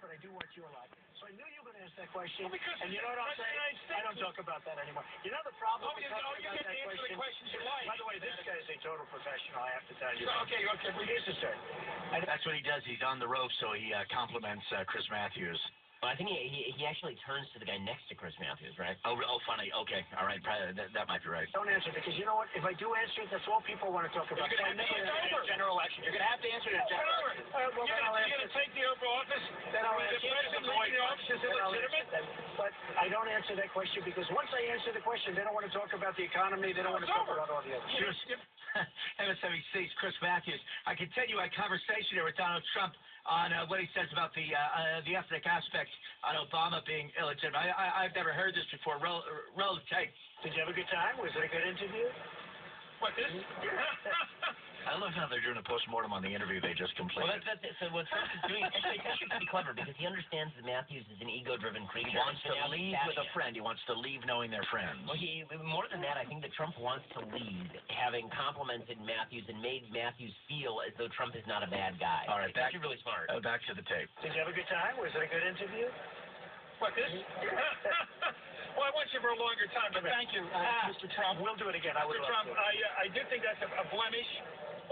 but I do watch you a lot. So I knew you were going to ask that question. Well, because and you know what I'm saying? I don't talk about that anymore. You know the problem with talking about that question? The questions you like. By the way, this guy is a total professional, I have to tell you. So, okay. Well, here's the story. That's what he does. He's on the rope, so he compliments Chris Matthews. Well, I think he actually turns to the guy next to Chris Matthews, right? Oh, funny. Okay, all right. That might be right. Don't answer, because you know what? If I do answer it, that's all people want to talk about. You're going to have to answer it in general election. You're going to have to answer it in general election. Well, you're going to take the Oval Office? Then I'll answer the president leaving the office is illegitimate? But I don't answer that question, because once I answer the question, they don't want to talk about the economy. They don't want to talk about all the other stuff. MSNBC's Chris Matthews. I continue my conversation here with Donald Trump on what he says about the ethnic aspect on Obama being illegitimate. I've never heard this before. Roll the tape. Did you have a good time? Was it a good interview? What, this? I love how they're doing a postmortem on the interview they just completed. Well, that's it. So what Trump is doing, actually, it's actually pretty clever, because he understands that Matthews is an ego-driven creature. He wants to leave with a friend. He wants to leave knowing they're friends. Well, more than that, I think that Trump wants to leave having complimented Matthews and made Matthews feel as though Trump is not a bad guy. All right, it's actually really smart. Back to the tape. Did you have a good time? Was it a good interview? What, this? Well, I want you for a longer time, but thank you, Mr. Trump. We'll do it again. I would Mr. love Trump, to. I do think that's a blemish.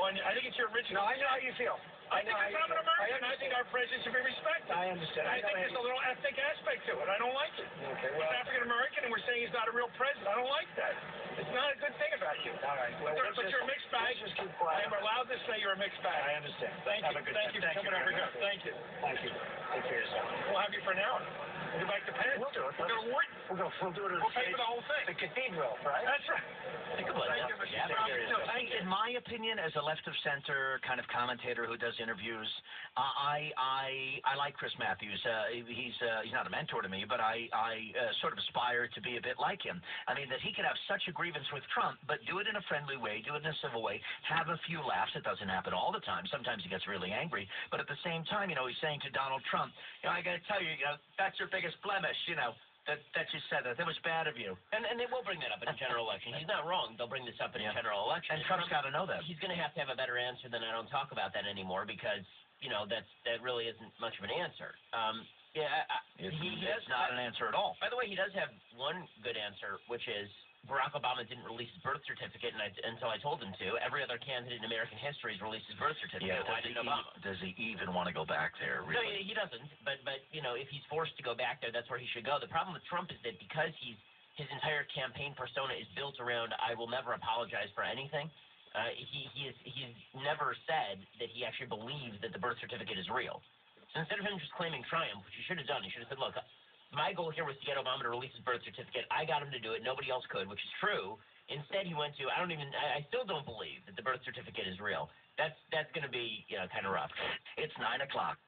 I think it's your original. No, I know how you feel. I think I'm an American. I think our president should be respected. I understand. I think there's a little ethnic aspect to it. I don't like it. Okay, well, he's African American, and we're saying he's not a real president. I don't like that. It's not a good thing about you. All right. Well, but you're a mixed bag. Just keep quiet. I'm allowed to say you're a mixed bag. I understand. Thank you. Thank you for coming over here. Thank you. Thank you. Take care of yourself. We'll have you for an hour. We'll go back to Penn. We'll do it. We'll go to Wharton. We'll do it. We'll pay for the whole thing. The cathedral, right? That's right. Think about it. In my opinion, as a left-of-center kind of commentator who does interviews, I like Chris Matthews. He's not a mentor to me, but I sort of aspire to be a bit like him. I mean, that he could have such a grievance with Trump, but do it in a friendly way, do it in a civil way, have a few laughs. It doesn't happen all the time. Sometimes he gets really angry, but at the same time, he's saying to Donald Trump, I got to tell you, that's your biggest blemish, that you said that. That was bad of you. And they will bring that up in a general election. He's not wrong. They'll bring this up in a general election. And Trump's got to know that. He's going to have a better answer than I don't talk about that anymore, because, that really isn't much of an answer. It's not an answer at all. By the way, he does have one good answer, which is Barack Obama didn't release his birth certificate until I told him to. Every other candidate in American history has released his birth certificate. Yeah, Why didn't Obama? Does he even want to go back there, really? No, he doesn't. But if he's forced to go back there, that's where he should go. The problem with Trump is that because his entire campaign persona is built around I will never apologize for anything, he's never said that he actually believes that the birth certificate is real. So instead of him just claiming triumph, which he should have done, he should have said, look, my goal here was to get Obama to release his birth certificate. I got him to do it. Nobody else could, which is true. Instead, he went to, I still don't believe that the birth certificate is real. That's going to be, kind of rough. It's 9 o'clock.